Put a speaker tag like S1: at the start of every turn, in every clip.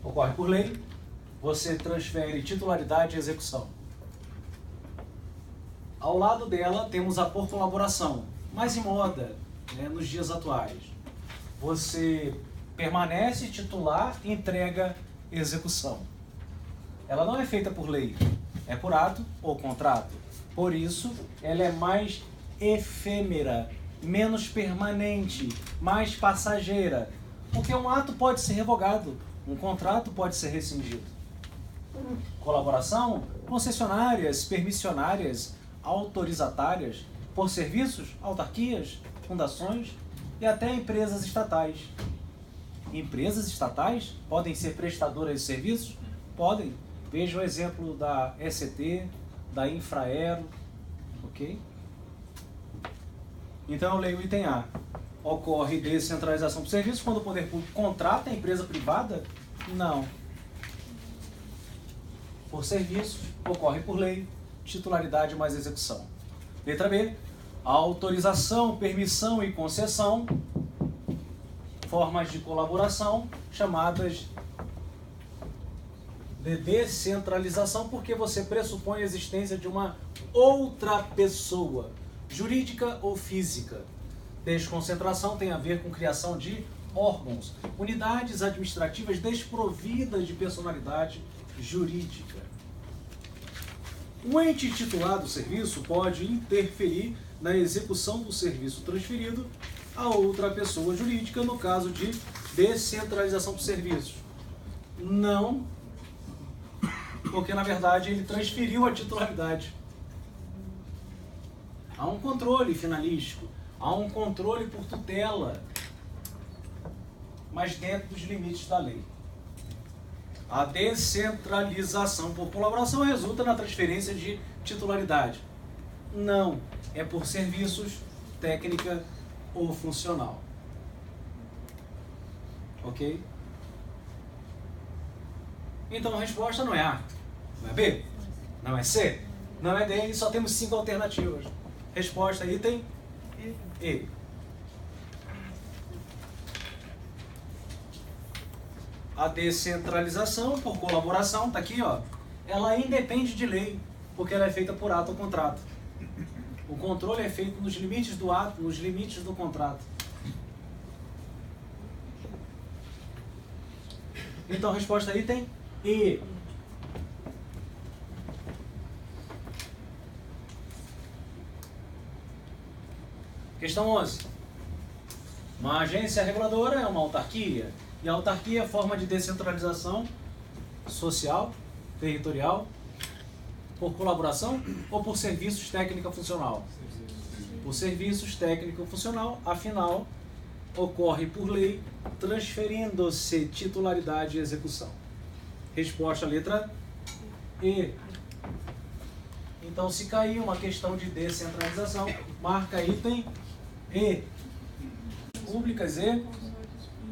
S1: ocorre por lei, você transfere titularidade e execução. Ao lado dela temos a por colaboração, mais em moda, né, nos dias atuais. Você permanece titular e entrega execução. Ela não é feita por lei, é por ato ou contrato. Por isso, ela é mais efêmera, menos permanente, mais passageira. Porque um ato pode ser revogado, um contrato pode ser rescindido. Colaboração, concessionárias, permissionárias, autorizatárias, por serviços, autarquias, fundações e até empresas estatais. Empresas estatais podem ser prestadoras de serviços? Podem. Veja o exemplo da ECT, da Infraero, ok? Então eu leio o item A. Ocorre descentralização por serviços quando o poder público contrata a empresa privada? Não. Por serviços, ocorre por lei, titularidade mais execução. Letra B. Autorização, permissão e concessão, formas de colaboração chamadas de descentralização, porque você pressupõe a existência de uma outra pessoa, jurídica ou física. Desconcentração tem a ver com criação de órgãos, unidades administrativas desprovidas de personalidade jurídica. O ente titular do serviço pode interferir na execução do serviço transferido a outra pessoa jurídica no caso de descentralização por serviços. Não, porque na verdade ele transferiu a titularidade. Há um controle finalístico, há um controle por tutela, mas dentro dos limites da lei. A descentralização por colaboração resulta na transferência de titularidade. Não, é por serviços, técnica ou funcional. Ok? Então a resposta não é A, não é B, não é C, não é D, e só temos 5 alternativas. Resposta item E. A descentralização por colaboração, está aqui, ó, ela independe de lei, porque ela é feita por ato ou contrato. O controle é feito nos limites do ato, nos limites do contrato. Então a resposta item E. Questão 11. Uma agência reguladora é uma autarquia. E a autarquia é forma de descentralização social, territorial, por colaboração ou por serviços técnico-funcional? Por serviços técnico-funcional, afinal, ocorre por lei, transferindo-se titularidade e execução. Resposta letra E. Então, se cair uma questão de descentralização, marca item E. Públicas e?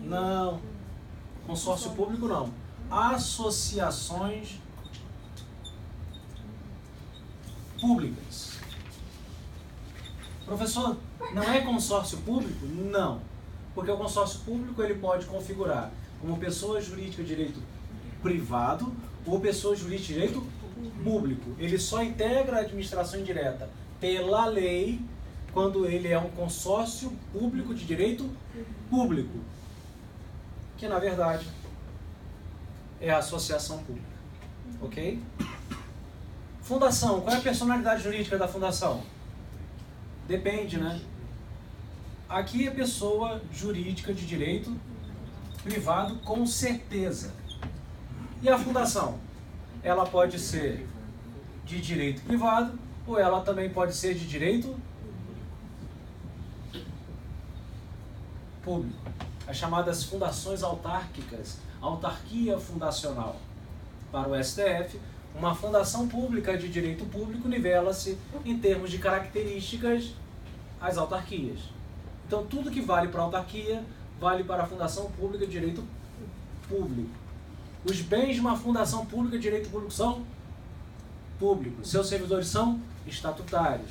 S1: Não. Consórcio público não. Associações públicas. Professor, não é consórcio público? Não. Porque o consórcio público ele pode configurar como pessoa jurídica de direito privado ou pessoa jurídica de direito público. Ele só integra a administração indireta pela lei quando ele é um consórcio público de direito público, que na verdade é a associação pública. Ok? Fundação. Qual é a personalidade jurídica da fundação? Depende, né? Aqui é pessoa jurídica de direito privado com certeza. E a fundação? Ela pode ser de direito privado ou ela também pode ser de direito público. As chamadas fundações autárquicas, autarquia fundacional. Para o STF, uma fundação pública de direito público nivela-se em termos de características às autarquias. Então, tudo que vale para a autarquia, vale para a fundação pública de direito público. Os bens de uma fundação pública de direito público são públicos. Seus servidores são estatutários.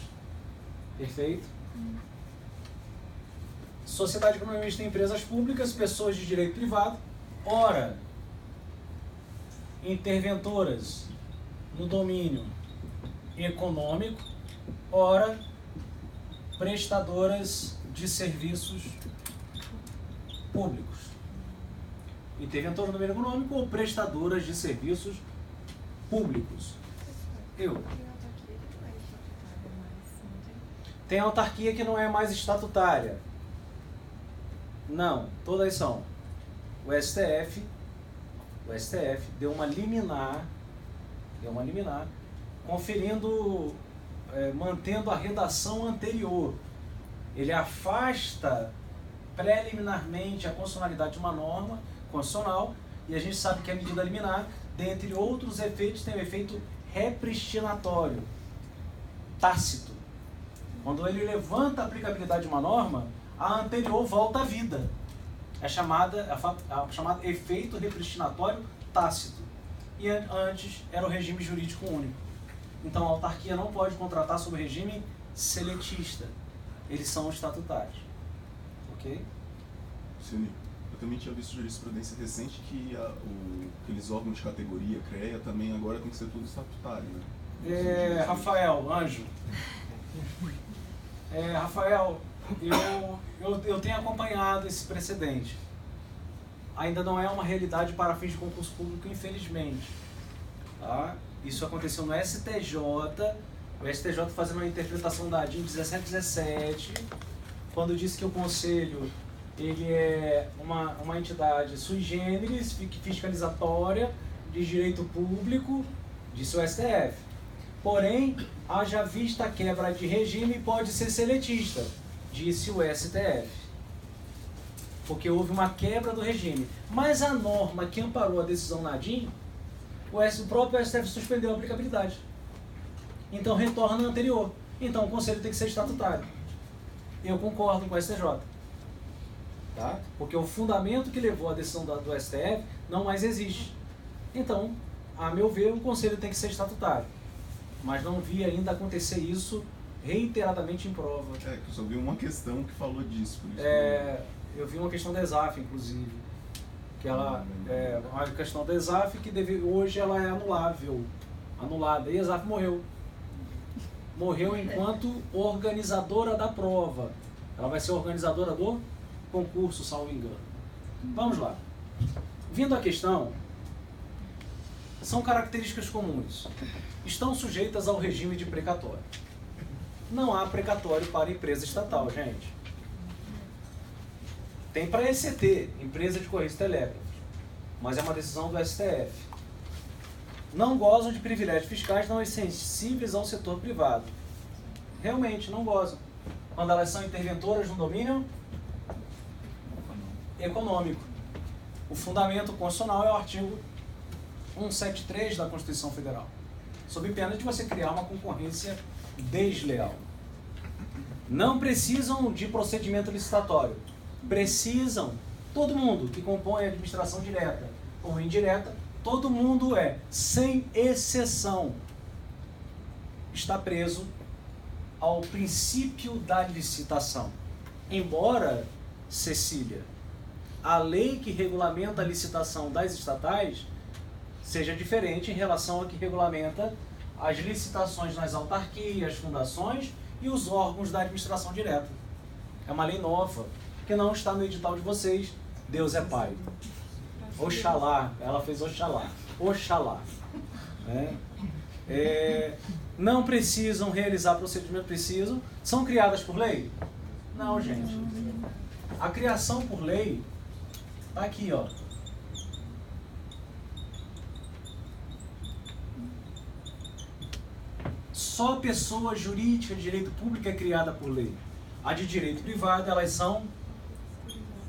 S1: Perfeito? Sociedade economista tem empresas públicas, pessoas de direito privado. Ora, interventoras no domínio econômico, ora prestadoras de serviços públicos. Interventoras no domínio econômico ou prestadoras de serviços públicos. Tem autarquia que não é mais estatutária. Não, todas são. O STF deu uma liminar, conferindo, mantendo a redação anterior. Ele afasta preliminarmente a constitucionalidade de uma norma constitucional, e a gente sabe que a medida liminar, dentre outros efeitos, tem o efeito repristinatório, tácito. Quando ele levanta a aplicabilidade de uma norma, a anterior volta à vida. É chamado efeito repristinatório tácito. E antes era o regime jurídico único. Então a autarquia não pode contratar sob o regime seletista. Eles são estatutários. Ok?
S2: Sim, eu também tinha visto jurisprudência recente que aqueles órgãos de categoria, CREA, também agora tem que ser tudo estatutário, né?
S1: Rafael, anjo. Rafael, eu tenho acompanhado esse precedente. Ainda não é uma realidade para fins de concurso público, infelizmente. Tá? Isso aconteceu no STJ, o STJ fazendo uma interpretação da ADIM 1717, quando disse que o Conselho ele é uma entidade sui generis, fiscalizatória, de direito público, disse o STF. Porém, haja vista a quebra de regime, pode ser seletista, disse o STF. Porque houve uma quebra do regime. Mas a norma que amparou a decisão na ADIM, o próprio STF suspendeu a aplicabilidade. Então retorna ao anterior. Então o Conselho tem que ser estatutário. Eu concordo com o STJ. Tá? Porque o fundamento que levou a decisão do STF não mais existe. Então, a meu ver, o Conselho tem que ser estatutário. Mas não vi ainda acontecer isso reiteradamente em prova.
S2: Que eu só vi uma questão que falou disso. Por isso
S1: eu vi uma questão da ESAF, inclusive. Que ela uma questão da ESAF que hoje ela é anulada. E a ESAF morreu. Morreu enquanto organizadora da prova. Ela vai ser organizadora do concurso, salvo engano. Vamos lá. Vindo à questão, são características comuns. Estão sujeitas ao regime de precatório. Não há precatório para empresa estatal, gente. Tem para a ECT, Empresa de Correios e Telégrafos, mas é uma decisão do STF. Não gozam de privilégios fiscais não sensíveis ao setor privado. Realmente, não gozam. Quando elas são interventoras no domínio econômico. O fundamento constitucional é o artigo 173 da Constituição Federal, sob pena de você criar uma concorrência desleal. Não precisam de procedimento licitatório. Precisam, todo mundo que compõe a administração direta ou indireta, todo mundo sem exceção, está preso ao princípio da licitação. Embora, Cecília, a lei que regulamenta a licitação das estatais seja diferente em relação a que regulamenta as licitações nas autarquias, fundações e os órgãos da administração direta. É uma lei nova, que não está no edital de vocês. Deus é Pai. Oxalá, ela fez Oxalá. Oxalá. Não precisam realizar procedimento, precisam. São criadas por lei? Não, gente. A criação por lei está aqui, ó. Só pessoa jurídica de direito público é criada por lei. A de direito privado, elas são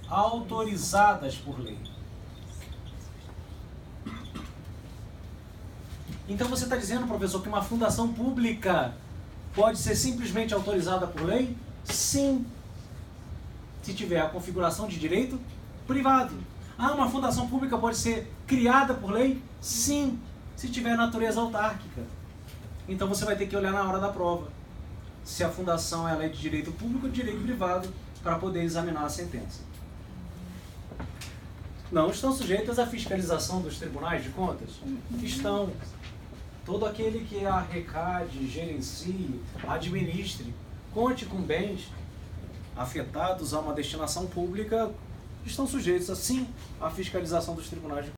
S1: autorizadas por lei. Então você está dizendo, professor, que uma fundação pública pode ser simplesmente autorizada por lei? Sim. Se tiver a configuração de direito privado. Uma fundação pública pode ser criada por lei? Sim. Se tiver natureza autárquica. Então você vai ter que olhar na hora da prova se a fundação ela é de direito público ou de direito privado para poder examinar a sentença. Não estão sujeitas à fiscalização dos tribunais de contas? Estão. Todo aquele que arrecade, gerencie, administre, conte com bens afetados a uma destinação pública, estão sujeitos, assim, à fiscalização dos tribunais de contas.